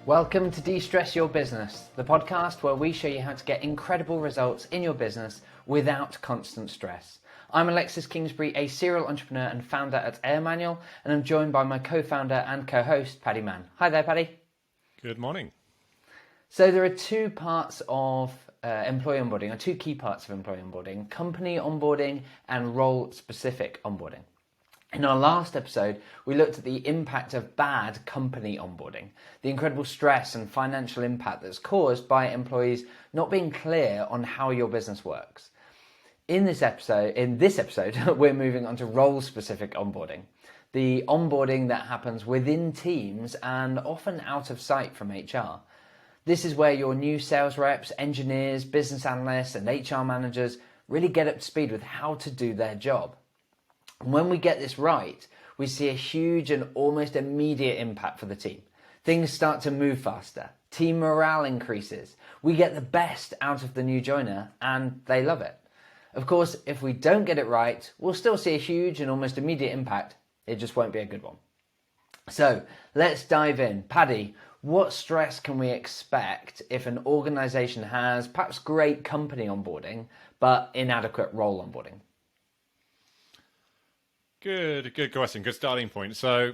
Welcome to De-Stress Your Business, the podcast where we show you how to get incredible results in your business without constant stress. I'm Alexis Kingsbury, a serial entrepreneur and founder at AirManual, and I'm joined by my co-founder and co-host, Paddy Mann. Hi there, Paddy. Good morning. So there are two parts of employee onboarding, or two key parts of employee onboarding: company onboarding and role-specific onboarding. In our last episode, we looked at the impact of bad company onboarding, the incredible stress and financial impact that's caused by employees not being clear on how your business works. In this episode, we're moving on to role-specific onboarding, the onboarding that happens within teams and often out of sight from HR. This is where your new sales reps, engineers, business analysts, and HR managers really get up to speed with how to do their job. And when we get this right, we see a huge and almost immediate impact for the team. Things start to move faster. Team morale increases. We get the best out of the new joiner and they love it. Of course, if we don't get it right, we'll still see a huge and almost immediate impact. It just won't be a good one. So let's dive in. Paddy, what stress can we expect if an organization has perhaps great company onboarding, but inadequate role onboarding? Good question. Good starting point. So,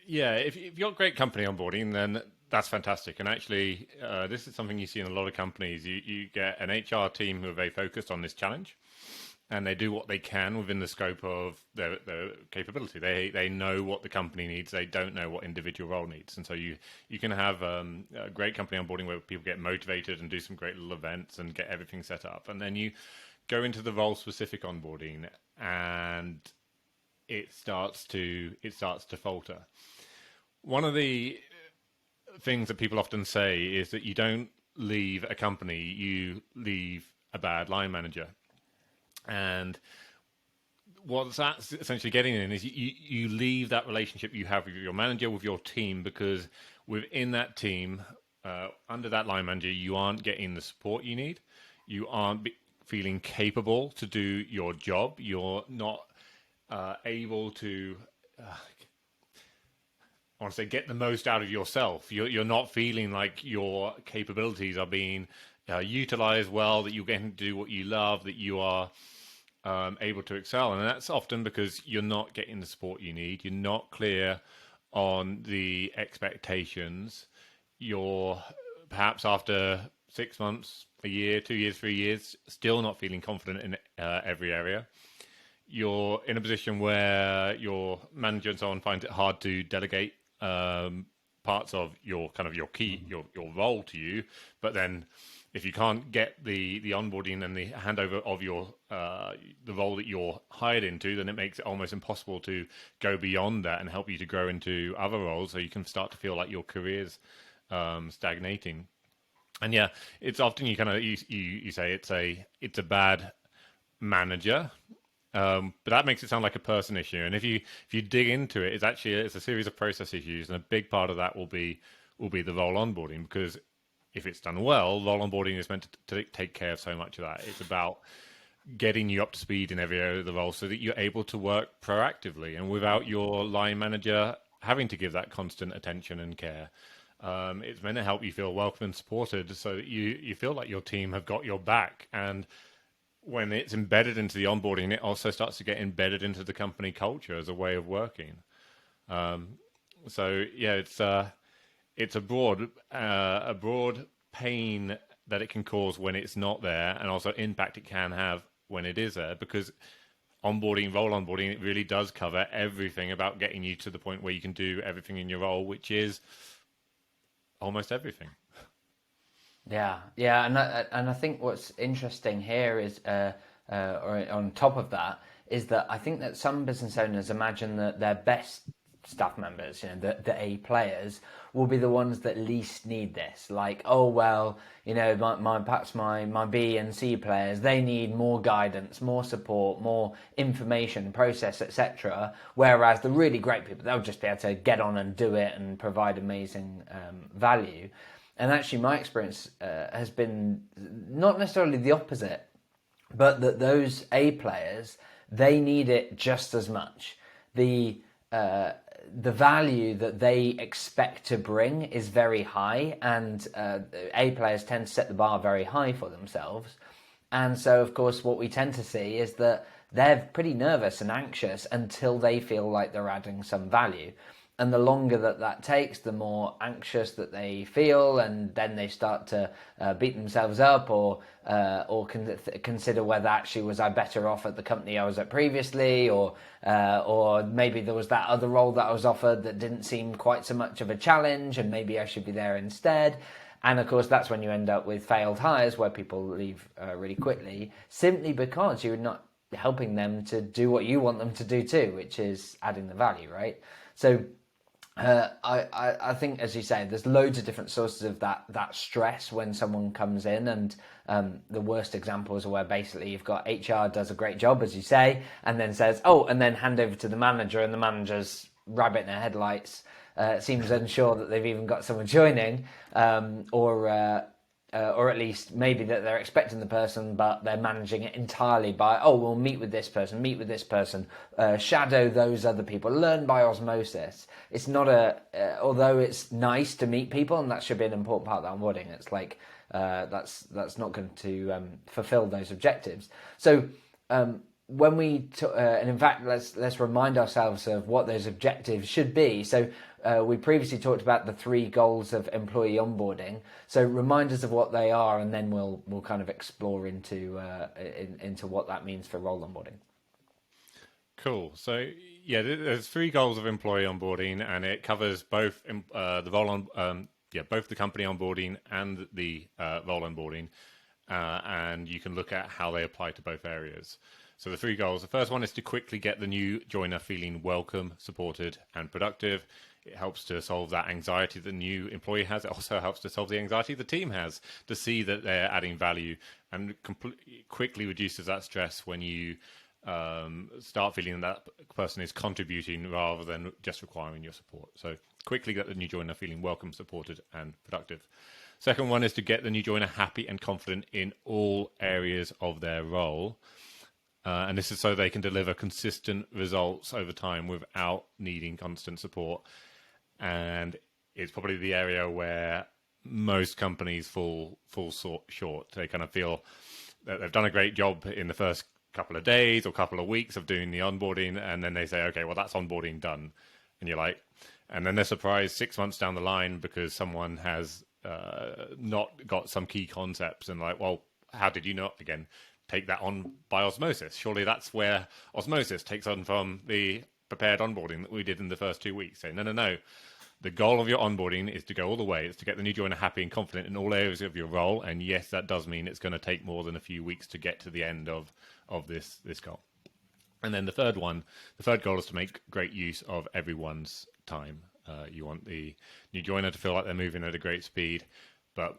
yeah, if you've got great company onboarding, then that's fantastic. And actually, this is something you see in a lot of companies. You get an HR team who are very focused on this challenge, and they do what they can within the scope of their capability. They know what the company needs. They don't know what individual role needs. And so you can have a great company onboarding where people get motivated and do some great little events and get everything set up. And then you go into the role-specific onboarding, and it starts to falter. One of the things that people often say is that you don't leave a company, you leave a bad line manager. And what that's essentially getting in is you leave that relationship you have with your manager, with your team, because within that team, under that line manager, you aren't getting the support you need. You aren't feeling capable to do your job. You're not able to, I want to say, get the most out of yourself. You're not feeling like your capabilities are being utilized well, that you're getting to do what you love, that you are able to excel. And that's often because you're not getting the support you need. You're not clear on the expectations. You're perhaps after 6 months, a year, 2 years, 3 years, still not feeling confident in every area. You're in a position where your manager and so on finds it hard to delegate parts of your role to you. But then if you can't get the onboarding and the handover of your the role that you're hired into, then it makes it almost impossible to go beyond that and help you to grow into other roles, so you can start to feel like your career's stagnating. And yeah, it's often you say it's a bad manager. But that makes it sound like a person issue, and if you dig into it, it's a series of process issues, and a big part of that will be the role onboarding, because if it's done well, role onboarding is meant to take care of so much of that. It's about getting you up to speed in every area of the role so that you're able to work proactively and without your line manager having to give that constant attention and care. It's meant to help you feel welcome and supported, so that you feel like your team have got your back. And when it's embedded into the onboarding, it also starts to get embedded into the company culture as a way of working. So yeah, it's a broad pain that it can cause when it's not there, and also impact it can have when it is there, because role onboarding, it really does cover everything about getting you to the point where you can do everything in your role, which is almost everything. Yeah, and I think what's interesting here is, or on top of that, is that I think that some business owners imagine that their best staff members, the A players, will be the ones that least need this. Like, oh well, perhaps my B and C players, they need more guidance, more support, more information, process, etc. Whereas the really great people, they'll just be able to get on and do it and provide amazing value. And actually, my experience has been not necessarily the opposite, but that those A players, they need it just as much. The the value that they expect to bring is very high, and A players tend to set the bar very high for themselves. And so, of course, what we tend to see is that they're pretty nervous and anxious until they feel like they're adding some value. And the longer that takes, the more anxious that they feel, and then they start to beat themselves up, or consider whether actually was I better off at the company I was at previously, or maybe there was that other role that I was offered that didn't seem quite so much of a challenge, and maybe I should be there instead. And of course, that's when you end up with failed hires, where people leave really quickly, simply because you're not helping them to do what you want them to do too, which is adding the value, right? So I think, as you say, there's loads of different sources of that stress when someone comes in, and the worst examples are where basically you've got HR does a great job, as you say, and then says, oh, and then hand over to the manager, and the manager's rabbit in the headlights, seems unsure that they've even got someone joining, or at least maybe that they're expecting the person, but they're managing it entirely by, oh, we'll meet with this person, shadow those other people, learn by osmosis. It's not although it's nice to meet people, and that should be an important part of the onboarding, it's like, that's not going to fulfill those objectives. So, when and in fact, let's remind ourselves of what those objectives should be. So we previously talked about the 3 goals of employee onboarding. So remind us of what they are, and then we'll kind of explore into what that means for role onboarding. Cool. So yeah, there's 3 goals of employee onboarding, and it covers both the role on both the company onboarding and the role onboarding, and you can look at how they apply to both areas. So the 3 goals, the first one is to quickly get the new joiner feeling welcome, supported, and productive. It helps to solve that anxiety the new employee has. It also helps to solve the anxiety the team has to see that they're adding value, and quickly reduces that stress when you start feeling that person is contributing rather than just requiring your support. So quickly get the new joiner feeling welcome, supported, and productive. Second one is to get the new joiner happy and confident in all areas of their role. And this is so they can deliver consistent results over time without needing constant support. And it's probably the area where most companies fall short. They kind of feel that they've done a great job in the first couple of days or couple of weeks of doing the onboarding, and then they say, okay, well, that's onboarding done. And you're like, and then they're surprised 6 months down the line because someone has not got some key concepts, and like, well, how did you not, again, take that on by osmosis? Surely that's where osmosis takes on from the prepared onboarding that we did in the first 2 weeks. So no. The goal of your onboarding is to go all the way. It's to get the new joiner happy and confident in all areas of your role. And yes, that does mean it's going to take more than a few weeks to get to the end of this goal. And then the third goal is to make great use of everyone's time. You want the new joiner to feel like they're moving at a great speed, but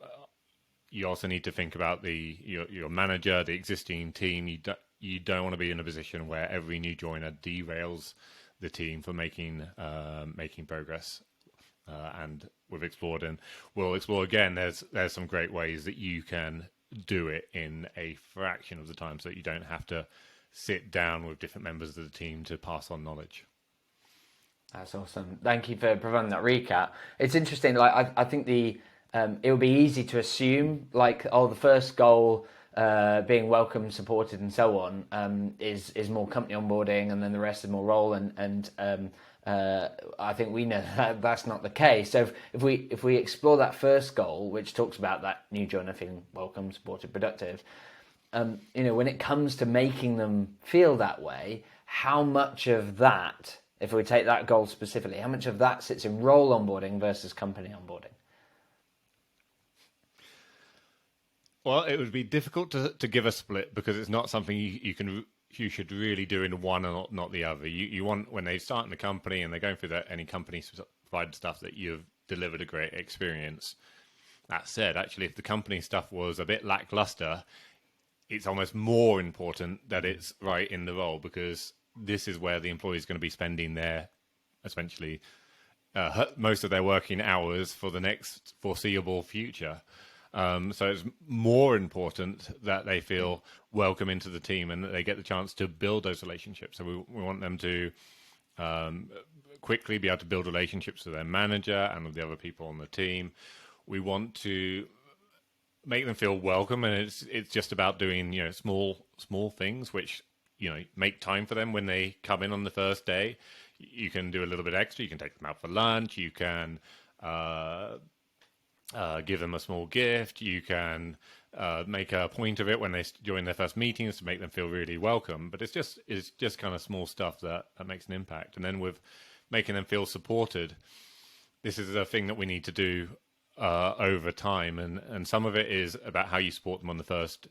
you also need to think about your manager, the existing team. You don't want to be in a position where every new joiner derails the team from making progress. And we've explored, and we'll explore again. There's some great ways that you can do it in a fraction of the time, so that you don't have to sit down with different members of the team to pass on knowledge. That's awesome. Thank you for providing that recap. It's interesting. Like I think it would be easy to assume like, the first goal, being welcome, supported, and so on, is more company onboarding, and then the rest is more role. And I think we know that that's not the case. So if we explore that first goal, which talks about that new joiner feeling welcome, supported, productive, when it comes to making them feel that way, how much of that, if we take that goal specifically, how much of that sits in role onboarding versus company onboarding? Well, it would be difficult to give a split, because it's not something you should really do in one and not the other. You want, when they start in the company and they're going through any company provided stuff, that you've delivered a great experience. That said, actually, if the company stuff was a bit lackluster, it's almost more important that it's right in the role, because this is where the employee is going to be spending their, essentially, most of their working hours for the next foreseeable future. So it's more important that they feel welcome into the team and that they get the chance to build those relationships. So we want them to quickly be able to build relationships with their manager and with the other people on the team. We want to make them feel welcome, and it's just about doing small things which make time for them when they come in on the first day. You can do a little bit extra. You can take them out for lunch. You can give them a small gift. You can make a point of it when they join their first meetings to make them feel really welcome. But it's just kind of small stuff that makes an impact. And then with making them feel supported, this is a thing that we need to do over time. And some of it is about how you support them on the first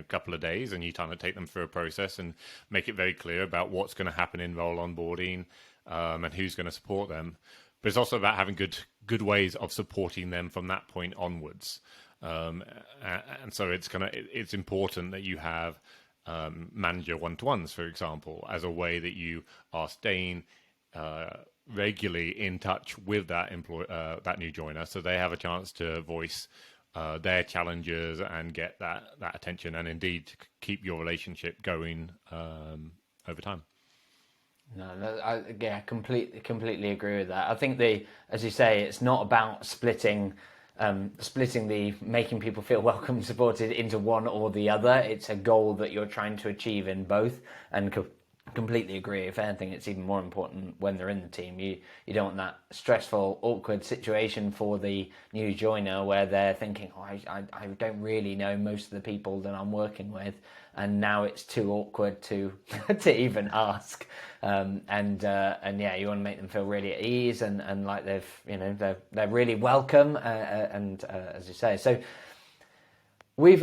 couple of days, and you kind of take them through a process and make it very clear about what's going to happen in role onboarding, and who's going to support them. But it's also about having good ways of supporting them from that point onwards. And so it's important that you have manager one-to-ones, for example, as a way that you are staying regularly in touch with that that new joiner, so they have a chance to voice their challenges and get that attention, and indeed keep your relationship going over time. No, I completely agree with that. I think as you say, it's not about splitting the making people feel welcome, supported into one or the other. It's a goal that you're trying to achieve in both, and completely agree. If anything, it's even more important when they're in the team. You don't want that stressful, awkward situation for the new joiner where they're thinking, I don't really know most of the people that I'm working with, and now it's too awkward to to even ask. And yeah, you want to make them feel really at ease and like they're really welcome. And as you say, so. We've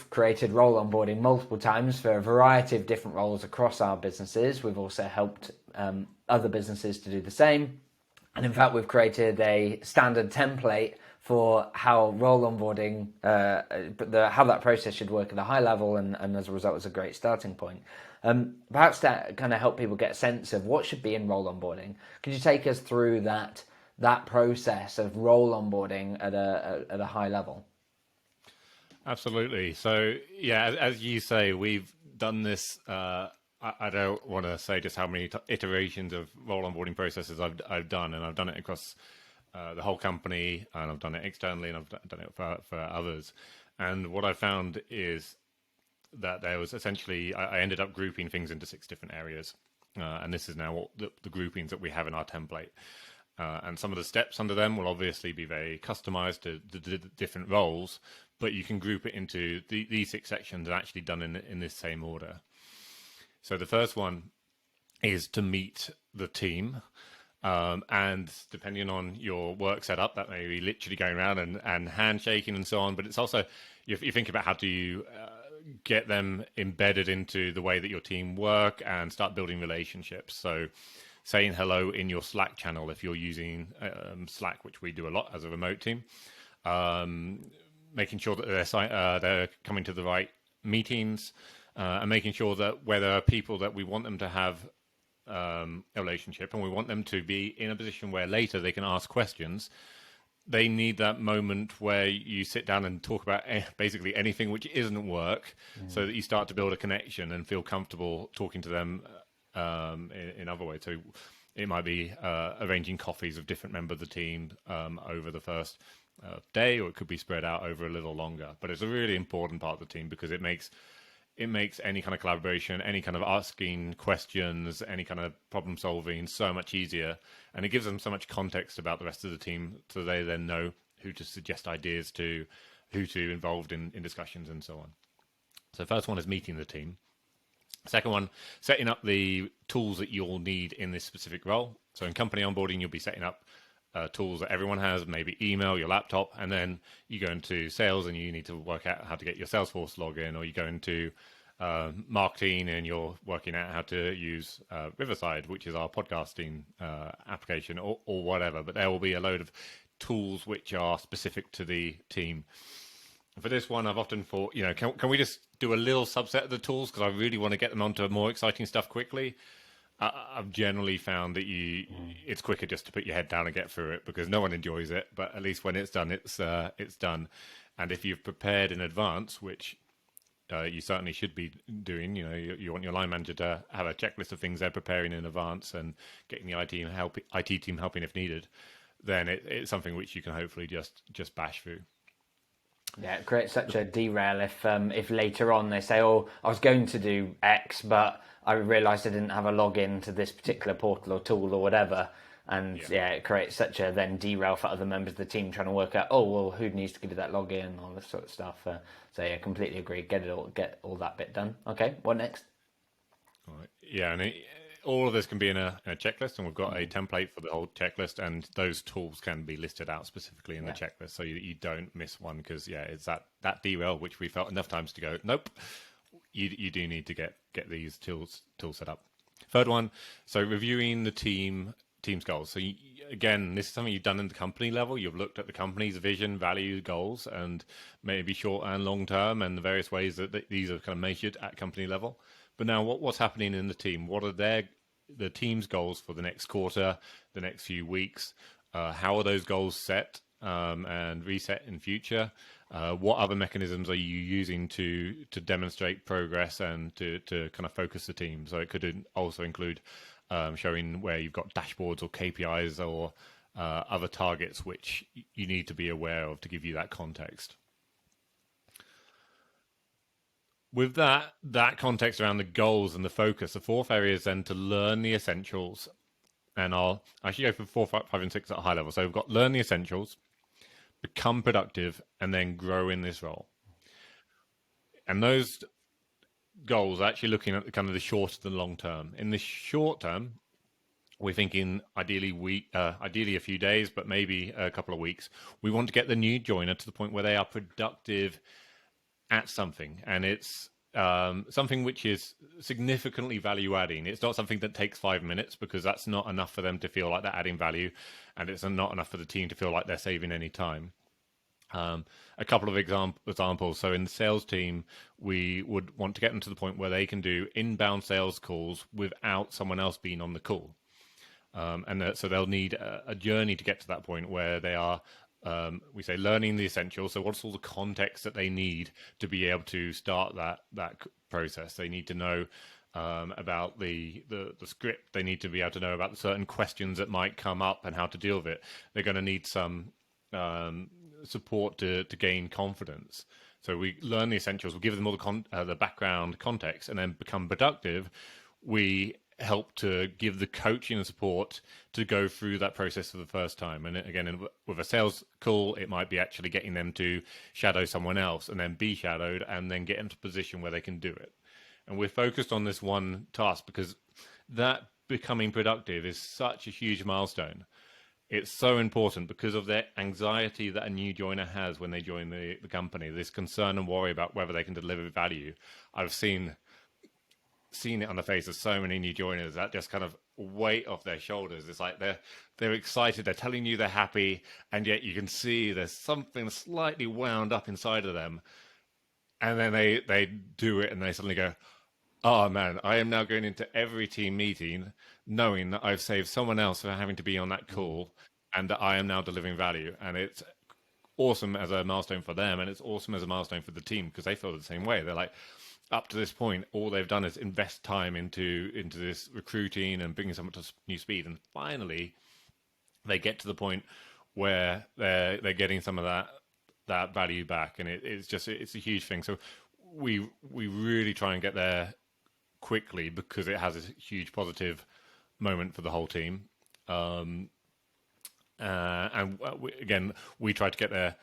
created role onboarding multiple times for a variety of different roles across our businesses. We've also helped other businesses to do the same. And in fact, we've created a standard template for how role onboarding, how that process should work at a high level. And as a result, it's a great starting point. Perhaps to kind of help people get a sense of what should be in role onboarding, could you take us through that process of role onboarding at a high level? Absolutely. So, yeah, as you say, we've done this. I don't want to say just how many iterations of role onboarding processes I've done, and I've done it across the whole company, and I've done it externally, and I've done it for others. And what I found is that there was essentially, I ended up grouping things into 6 different areas. And this is now what the groupings that we have in our template. And some of the steps under them will obviously be very customized to the different roles, but you can group it into these 6 sections and actually done in this same order. So the first one is to meet the team. And depending on your work setup, that may be literally going around and handshaking and so on. But it's also, you think about how do you get them embedded into the way that your team work and start building relationships. So saying hello in your Slack channel if you're using Slack, which we do a lot as a remote team. Making sure that they're coming to the right meetings, and making sure that where there are people that we want them to have a relationship and we want them to be in a position where later they can ask questions, they need that moment where you sit down and talk about basically anything which isn't work, so that you start to build a connection and feel comfortable talking to them in other ways. So it might be arranging coffees with different members of the team over the first day, or it could be spread out over a little longer. But it's a really important part of the team because it makes any kind of collaboration, any kind of asking questions, any kind of problem solving so much easier. And it gives them so much context about the rest of the team, so they then know who to suggest ideas to, who to involve in discussions and so on. So first one is meeting the team. Second one, setting up the tools that you'll need in this specific role. So in company onboarding, you'll be setting up tools that everyone has, maybe email, your laptop, and then you go into sales and you need to work out how to get your Salesforce login, or you go into marketing and you're working out how to use Riverside, which is our podcasting application, or whatever. But there will be a load of tools which are specific to the team. For this one, I've often thought, can we just do a little subset of the tools, because I really want to get them onto more exciting stuff quickly. I've generally found that it's quicker just to put your head down and get through it, because no one enjoys it. But at least when it's done, it's done. And if you've prepared in advance, which you certainly should be doing. You want your line manager to have a checklist of things they're preparing in advance and getting the IT team helping if needed. Then it's something which you can hopefully just bash through. Yeah, it creates such a derail if later on they say, "Oh, I was going to do X, but I realised I didn't have a login to this particular portal or tool or whatever." And it creates such a then derail for other members of the team trying to work out, oh well, who needs to give you that login and all this sort of stuff. So yeah, completely agree. Get all that bit done. Okay, what next? All right. Yeah, and all of this can be in a checklist, and we've got a template for the whole checklist, and those tools can be listed out specifically in the checklist, so you don't miss one, because it's that derail which we felt enough times to go, nope, you do need to get these tools set up. Third one, so reviewing the team's goals. So again, this is something you've done in the company level. You've looked at the company's vision, value, goals, and maybe short and long term, and the various ways that these are kind of measured at company level. But now, what's happening in the team? What are the team's goals for the next quarter, the next few weeks? How are those goals set and reset in future? What other mechanisms are you using to demonstrate progress and to kind of focus the team? So it could also include showing where you've got dashboards or KPIs or other targets which you need to be aware of to give you that context. With that context around the goals and the focus, the fourth area is then to learn the essentials. And I'll actually go for 4, 5, and 6 at a high level. So we've got learn the essentials, become productive, and then grow in this role. And those goals are actually looking at kind of the short and long term. In the short term, we're thinking ideally a few days, but maybe a couple of weeks. We want to get the new joiner to the point where they are productive at something, and it's something which is significantly value adding. It's not something that takes 5 minutes, because that's not enough for them to feel like they're adding value, and it's not enough for the team to feel like they're saving any time. A couple of examples. So in the sales team, we would want to get them to the point where they can do inbound sales calls without someone else being on the call. So they'll need a journey to get to that point where they are, we say, learning the essentials. So what's all the context that they need to be able to start that process? They need to know about the script. They need to be able to know about the certain questions that might come up and how to deal with it. They're going to need some support to gain confidence. So we learn the essentials. We give them all the background context, and then become productive. We help to give the coaching and support to go through that process for the first time. And again, with a sales call, it might be actually getting them to shadow someone else and then be shadowed and then get into a position where they can do it. And we're focused on this one task because that becoming productive is such a huge milestone. It's so important because of the anxiety that a new joiner has when they join the company, this concern and worry about whether they can deliver value. I've seen it on the face of so many new joiners, that just kind of weight off their shoulders. It's like they're excited, they're telling you they're happy, and yet you can see there's something slightly wound up inside of them. And then they do it and they suddenly go, oh man, I am now going into every team meeting knowing that I've saved someone else from having to be on that call and that I am now delivering value. And it's awesome as a milestone for them, and it's awesome as a milestone for the team because they feel the same way. They're like, up to this point, all they've done is invest time into this recruiting and bringing someone to new speed, and finally, they get to the point where they're getting some of that value back, and it's a huge thing. So we really try and get there quickly because it has a huge positive moment for the whole team. And we try to get there.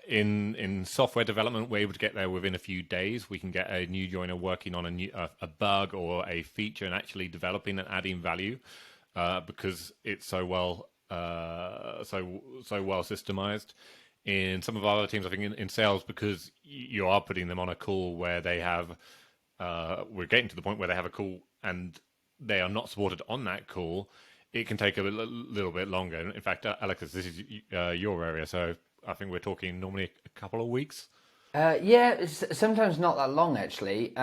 In software development, we're able to get there within a few days. We can get a new joiner working on a bug or a feature and actually developing and adding value because it's so well systemized. In some of our other teams, I think in sales, because you are putting them on a call where they have, we're getting to the point where they have a call and they are not supported on that call. It can take a little bit longer. In fact, Alexis, this is your area, so I think we're talking normally a couple of weeks. It's sometimes not that long, actually.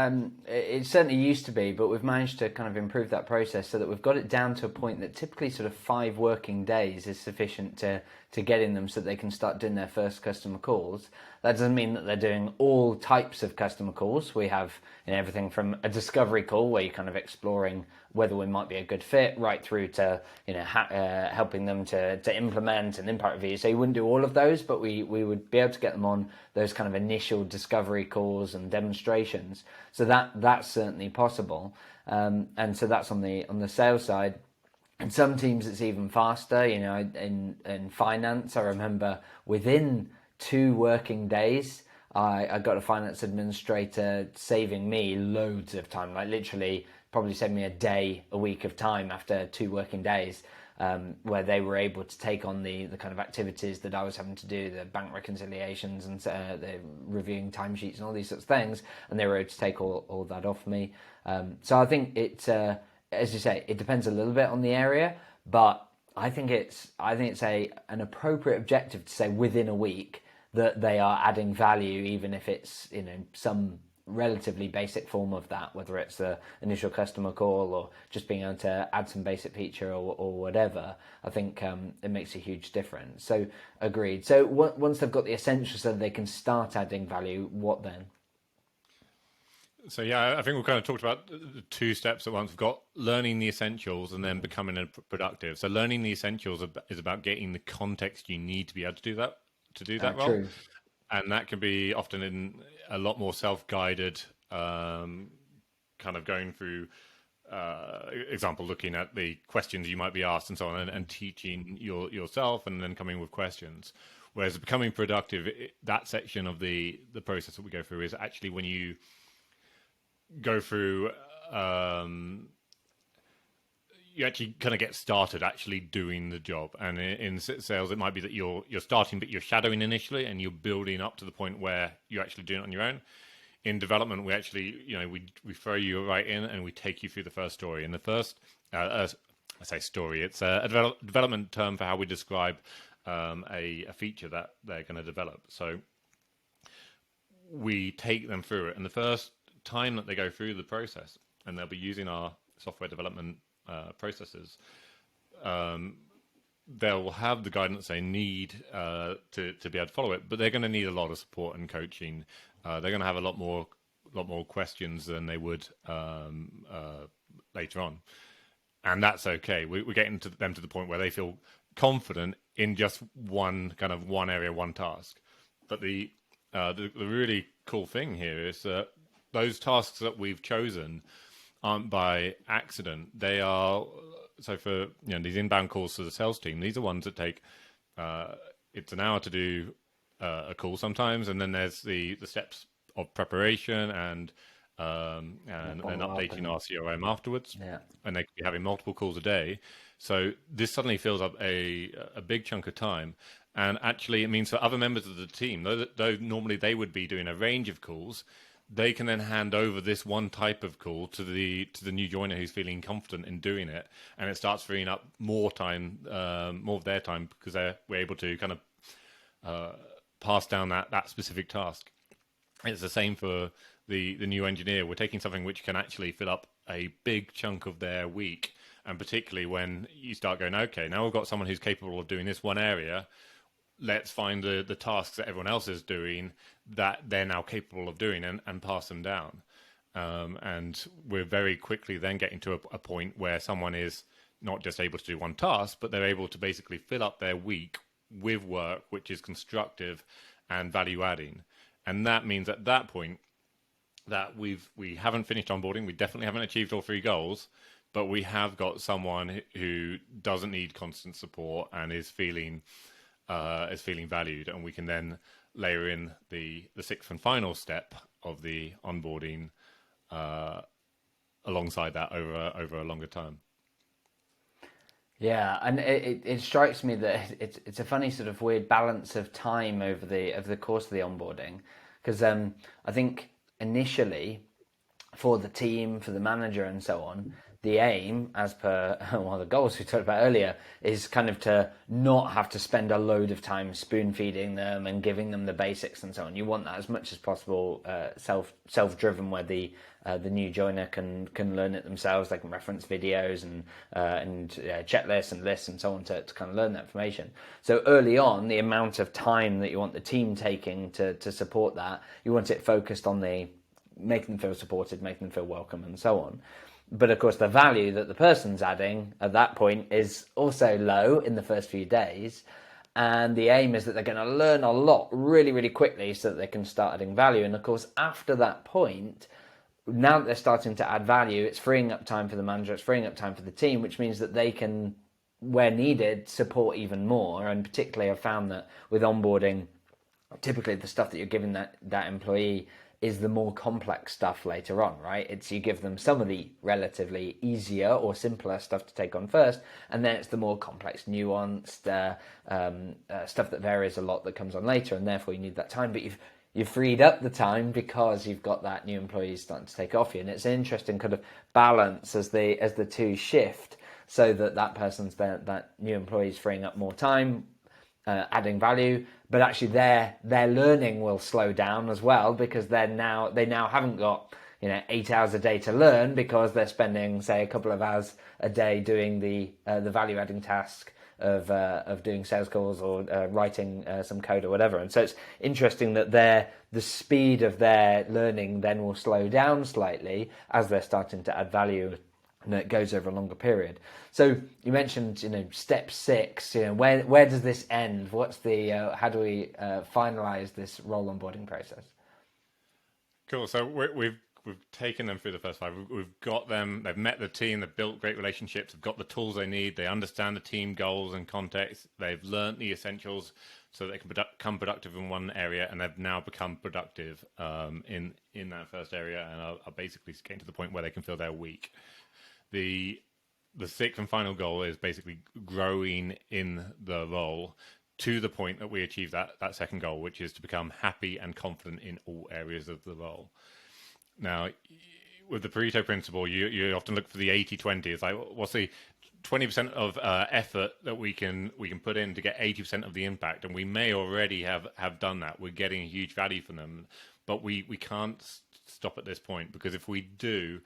It certainly used to be, but we've managed to kind of improve that process so that we've got it down to a point that typically sort of 5 working days is sufficient to to getting them so they can start doing their first customer calls. That doesn't mean that they're doing all types of customer calls. We have everything from a discovery call where you're kind of exploring whether we might be a good fit, right through to helping them to implement and impact review. So you wouldn't do all of those, but we would be able to get them on those kind of initial discovery calls and demonstrations. So that's certainly possible. And so that's on the sales side. And some teams it's even faster. In finance, I remember within 2 working days, I got a finance administrator saving me loads of time, like literally probably saved me a week of time after 2 working days, where they were able to take on the kind of activities that I was having to do, the bank reconciliations and the reviewing timesheets and all these sorts of things, and they were able to take all that off me. So I think it's, as you say, it depends a little bit on the area, but I think it's an appropriate objective to say within a week that they are adding value, even if it's some relatively basic form of that, whether it's the initial customer call or just being able to add some basic feature or whatever. I think it makes a huge difference. So agreed. So once they've got the essentials so they can start adding value, what then? So yeah, I think we've kind of talked about the 2 steps at once. We've got learning the essentials and then becoming productive. So learning the essentials is about getting the context you need to be able to do that role. True. And that can be often in a lot more self-guided, kind of going through, example, looking at the questions you might be asked and so on, and teaching yourself and then coming with questions. Whereas becoming productive, that section of the process that we go through is actually when you go through, you actually kind of get started actually doing the job. And in sales, it might be that you're starting, but you're shadowing initially, and you're building up to the point where you're actually doing it on your own. In development, we actually, we throw you right in and we take you through the first story. And the first, I say story, it's a development term for how we describe a feature that they're going to develop. So we take them through it, and the first time that they go through the process, and they'll be using our software development processes, they'll have the guidance they need to be able to follow it, but they're going to need a lot of support and coaching. They're going to have a lot more questions than they would later on, and that's okay. We're getting them to the point where they feel confident in just one area, one task. But the really cool thing here is that those tasks that we've chosen aren't by accident. They are, so for these inbound calls to the sales team, these are ones that take it's an hour to do a call sometimes, and then there's the steps of preparation and updating our CRM afterwards. Yeah. And they could be having multiple calls a day. So this suddenly fills up a big chunk of time. And actually it means for other members of the team, though normally they would be doing a range of calls, they can then hand over this one type of call to the new joiner who's feeling confident in doing it, and it starts freeing up more time, more of their time, because we're able to kind of pass down that specific task. It's the same for the new engineer. We're taking something which can actually fill up a big chunk of their week, and particularly when you start going, okay, now we've got someone who's capable of doing this one area. Let's find the tasks that everyone else is doing that they're now capable of doing and pass them down. And we're very quickly then getting to a point where someone is not just able to do one task, but they're able to basically fill up their week with work which is constructive and value adding. And that means at that point that we haven't finished onboarding, we definitely haven't achieved all 3 goals, but we have got someone who doesn't need constant support and is feeling valued, and we can then layer in the 6th and final step of the onboarding alongside that over a longer time. Yeah, and it strikes me that it's a funny sort of weird balance of time over the course of the onboarding, because I think initially for the team, for the manager and so on, the aim, as per one of the goals we talked about earlier, is kind of to not have to spend a load of time spoon feeding them and giving them the basics and so on. You want that as much as possible self-driven, where the new joiner can learn it themselves. They can reference videos and checklists and lists and so on to kind of learn that information. So early on, the amount of time that you want the team taking to support that, you want it focused on the making them feel supported, making them feel welcome, and so on. But of course, the value that the person's adding at that point is also low in the first few days. And the aim is that they're going to learn a lot really, really quickly so that they can start adding value. And of course, after that point, now that they're starting to add value, it's freeing up time for the manager, it's freeing up time for the team, which means that they can, where needed, support even more. And particularly, I've found that with onboarding, typically the stuff that you're giving that employee is the more complex stuff later on, right? It's you give them some of the relatively easier or simpler stuff to take on first, and then it's the more complex, nuanced stuff that varies a lot that comes on later, and therefore you need that time. But you've freed up the time because you've got that new employee starting to take off you, and it's an interesting kind of balance as the two shift, so that person's that new employee is freeing up more time, adding value, but actually their learning will slow down as well, because they now haven't got 8 hours a day to learn, because they're spending, say, a couple of hours a day doing the value adding task of doing sales calls or writing some code or whatever. And so it's interesting that the speed of their learning then will slow down slightly as they're starting to add value, and it goes over a longer period. So you mentioned, step 6. Where does this end? What's the how do we finalize this role onboarding process? Cool. So we've taken them through the first 5. We've got them. They've met the team. They've built great relationships. They've got the tools they need. They understand the team goals and context. They've learned the essentials so they can become productive in one area, and they've now become productive in that first area, and are basically getting to the point where they can feel they're weak. The 6th and final goal is basically growing in the role to the point that we achieve that second goal, which is to become happy and confident in all areas of the role. Now, with the Pareto principle, you often look for the 80-20. It's like, what's the 20% of effort that we can put in to get 80% of the impact? And we may already have done that. We're getting a huge value from them, but we can't stop at this point, because if we do,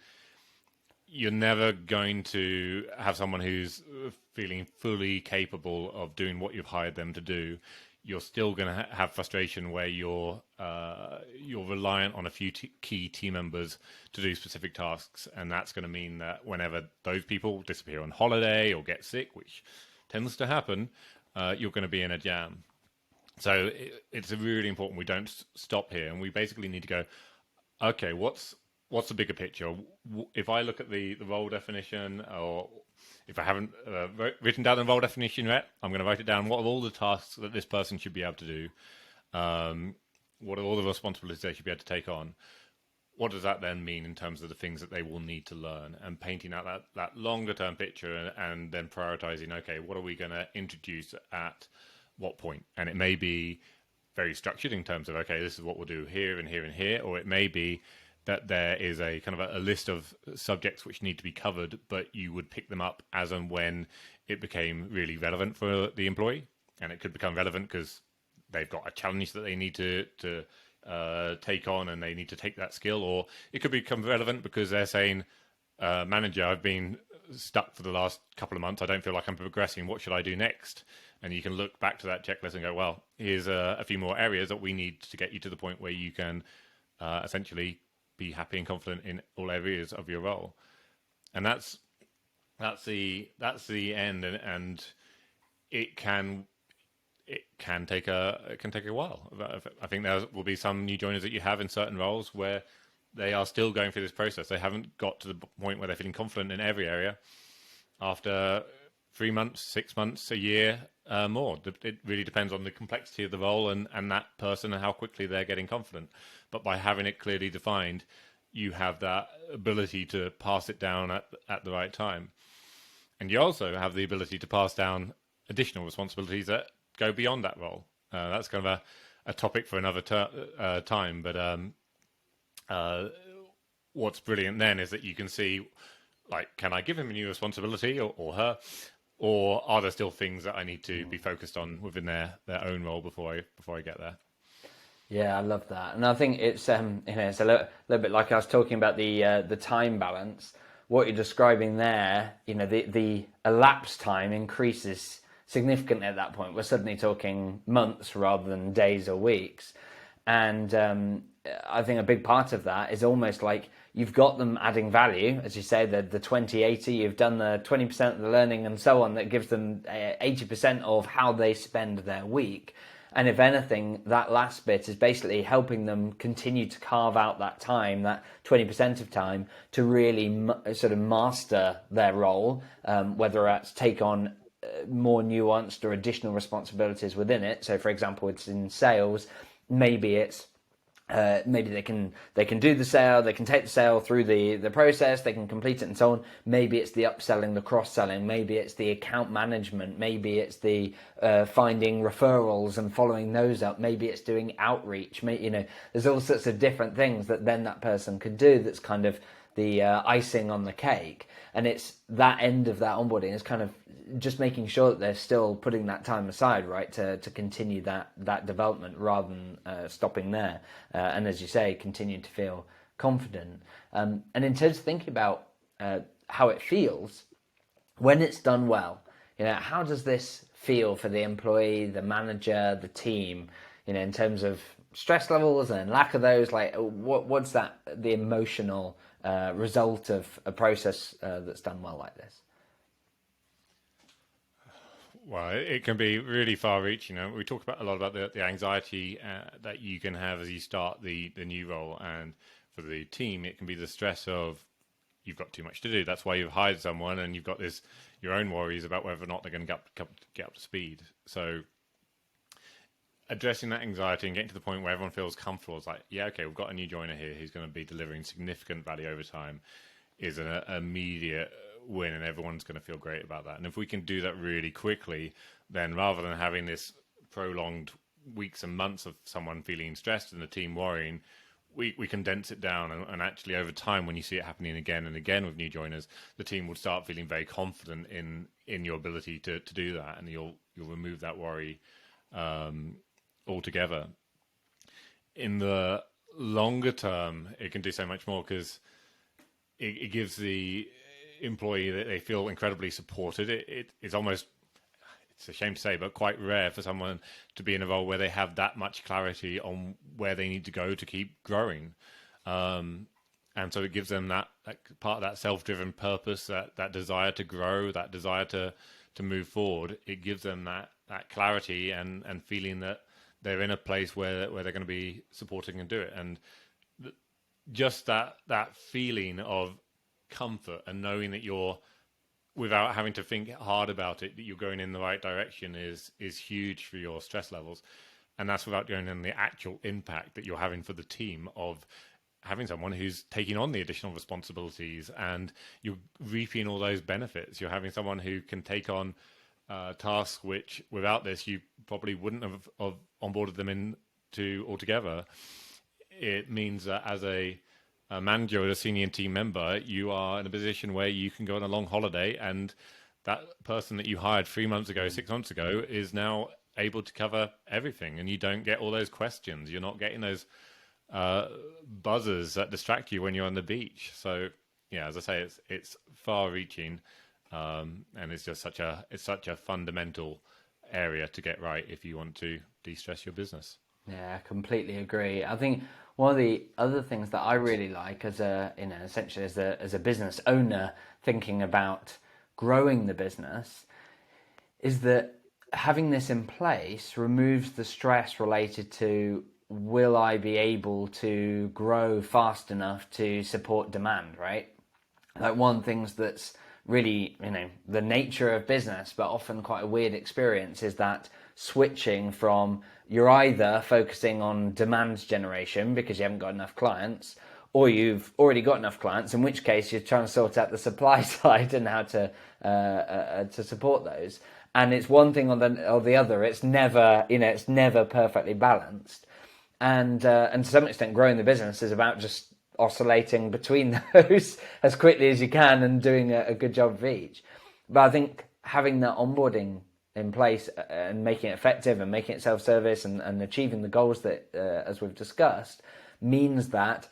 you're never going to have someone who's feeling fully capable of doing what you've hired them to do. You're still going to have frustration where you're reliant on a few key team members to do specific tasks, and that's going to mean that whenever those people disappear on holiday or get sick, which tends to happen, you're going to be in a jam. So it's really important we don't stop here, and we basically need to go, okay, what's the bigger picture? If I look at the role definition, or if I haven't written down the role definition yet, I'm going to write it down. What are all the tasks that this person should be able to do? What are all the responsibilities they should be able to take on? What does that then mean in terms of the things that they will need to learn? And painting out that longer term picture, and then prioritizing, okay, what are we going to introduce at what point? And it may be very structured in terms of, okay, this is what we'll do here and here and here, or it may be that there is a kind of a list of subjects which need to be covered, but you would pick them up as and when it became really relevant for the employee. And it could become relevant because they've got a challenge that they need to take on, and they need to take that skill. Or it could become relevant because they're saying, manager, I've been stuck for the last couple of months. I don't feel like I'm progressing. What should I do next? And you can look back to that checklist and go, well, here's a few more areas that we need to get you to the point where you can essentially be happy and confident in all areas of your role. And that's the end, and it can take a while. I think there will be some new joiners that you have in certain roles where they are still going through this process. They haven't got to the point where they're feeling confident in every area. After 3 months, 6 months, a year, more. It really depends on the complexity of the role and that person and how quickly they're getting confident. But by having it clearly defined, you have that ability to pass it down at the right time. And you also have the ability to pass down additional responsibilities that go beyond that role. That's kind of a topic for another time. But what's brilliant then is that you can see like, can I give him a new responsibility or her? Or are there still things that I need to be focused on within their own role before I get there? Yeah, I love that, and I think it's it's a little bit like I was talking about the time balance. What you're describing there, the elapsed time increases significantly at that point. We're suddenly talking months rather than days or weeks, and I think a big part of that is almost like you've got them adding value, as you say, the 20/80. You've done the 20% of the learning and so on that gives them 80% of how they spend their week. And if anything, that last bit is basically helping them continue to carve out that time, that 20% of time, to really sort of master their role, whether that's take on more nuanced or additional responsibilities within it. So, for example, it's in sales, maybe it's maybe they can do the sale, they can take the sale through the process, they can complete it and so on. Maybe it's the upselling, the cross-selling, maybe it's the account management, maybe it's the finding referrals and following those up, maybe it's doing outreach. There's all sorts of different things that then that person could do that's kind of the icing on the cake. And it's that end of that onboarding is kind of just making sure that they're still putting that time aside, right, to continue that development rather than stopping there. And as you say, continue to feel confident. And in terms of thinking about how it feels, when it's done well, how does this feel for the employee, the manager, the team, in terms of stress levels and lack of those? Like, what's the emotional result of a process that's done well like this? Well, it can be really far-reaching. We talk a lot about the anxiety that you can have as you start the new role, and for the team, it can be the stress of you've got too much to do. That's why you've hired someone, and you've got your own worries about whether or not they're going to get up to speed. So, addressing that anxiety and getting to the point where everyone feels comfortable is like, yeah, okay, we've got a new joiner here who's going to be delivering significant value over time, is an immediate win, and everyone's going to feel great about that. And if we can do that really quickly, then rather than having this prolonged weeks and months of someone feeling stressed and the team worrying, we condense it down, and actually over time, when you see it happening again and again with new joiners, the team will start feeling very confident in your ability to do that, and you'll remove that worry altogether. In the longer term, it can do so much more, because it gives the employee that they feel incredibly supported. It's almost, it's a shame to say, but quite rare for someone to be in a role where they have that much clarity on where they need to go to keep growing. And so it gives them that part of that self-driven purpose, that desire to grow, that desire to move forward. It gives them that clarity and feeling that they're in a place where they're going to be supporting and do it. And just that feeling of comfort and knowing that you're, without having to think hard about it, that you're going in the right direction is huge for your stress levels. And that's without going in the actual impact that you're having for the team of having someone who's taking on the additional responsibilities, and you're reaping all those benefits. You're having someone who can take on tasks which without this you probably wouldn't have onboarded them into altogether. It means that as a manager or a senior team member, you are in a position where you can go on a long holiday, and that person that you hired 3 months ago, 6 months ago, is now able to cover everything, and you don't get all those questions. You're not getting those buzzers that distract you when you're on the beach. So yeah, as I say, it's far-reaching, and it's just such a fundamental area to get right if you want to de-stress your business. Yeah, I completely agree. I think one of the other things that I really like as essentially as a business owner thinking about growing the business is that having this in place removes the stress related to, will I be able to grow fast enough to support demand, right? Like, one of the things that's really, the nature of business, but often quite a weird experience, is that switching from, you're either focusing on demand generation because you haven't got enough clients, or you've already got enough clients, in which case you're trying to sort out the supply side and how to support those. And it's one thing or the other. It's never perfectly balanced. And to some extent, growing the business is about just oscillating between those as quickly as you can and doing a good job of each. But I think having that onboarding in place and making it effective and making it self-service and achieving the goals that, as we've discussed, means that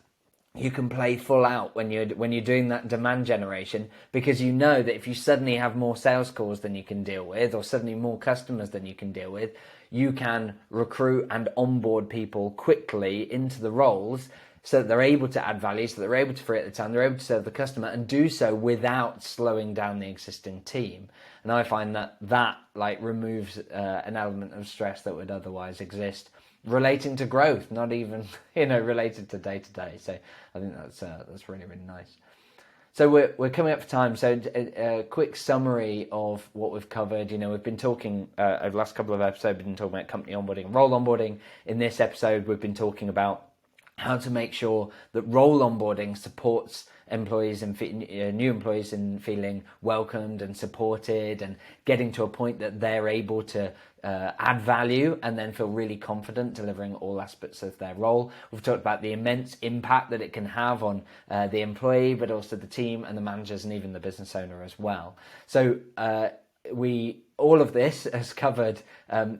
you can play full out when you're doing that demand generation, because you know that if you suddenly have more sales calls than you can deal with, or suddenly more customers than you can deal with, you can recruit and onboard people quickly into the roles so that they're able to add value, so they're able to free up the time, they're able to serve the customer, and do so without slowing down the existing team. And I find that like removes an element of stress that would otherwise exist relating to growth, not even related to day to day. So I think that's really, really nice. So we're coming up for time. So a quick summary of what we've covered. We've been talking over the last couple of episodes. We've been talking about company onboarding and role onboarding. In this episode, we've been talking about how to make sure that role onboarding supports employees and new employees in feeling welcomed and supported, and getting to a point that they're able to add value and then feel really confident delivering all aspects of their role. We've talked about the immense impact that it can have on the employee, but also the team and the managers and even the business owner as well. So all of this is covered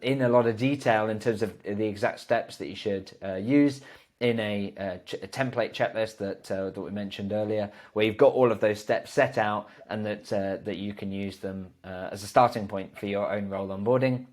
in a lot of detail in terms of the exact steps that you should use in a template checklist that we mentioned earlier, where you've got all of those steps set out, and that you can use them as a starting point for your own role onboarding.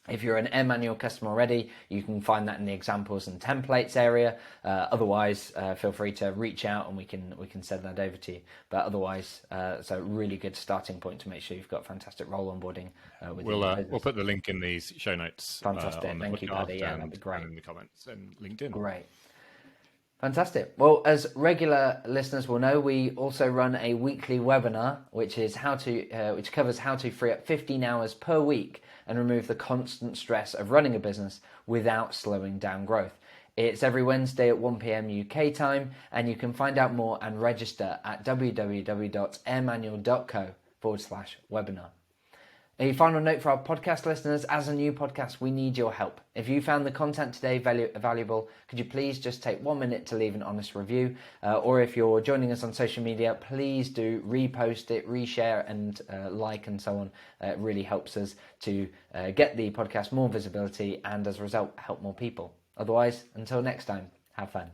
If you're an AirManual customer already, you can find that in the examples and templates area. Otherwise, feel free to reach out and we can send that over to you. But otherwise, it's a really good starting point to make sure you've got fantastic role onboarding. We'll put the link in these show notes. Fantastic, on the thank you, Paddy. Yeah, that'd be great. And in the comments and LinkedIn. Great. Fantastic. Well, as regular listeners will know, we also run a weekly webinar, which covers how to free up 15 hours per week and remove the constant stress of running a business without slowing down growth. It's every Wednesday at 1 p.m. UK time, and you can find out more and register at www.airmanual.co/webinar. A final note for our podcast listeners: as a new podcast, we need your help. If you found the content today valuable, could you please just take 1 minute to leave an honest review? Or if you're joining us on social media, please do repost it, reshare, and like and so on. It really helps us to get the podcast more visibility and, as a result, help more people. Otherwise, until next time, have fun.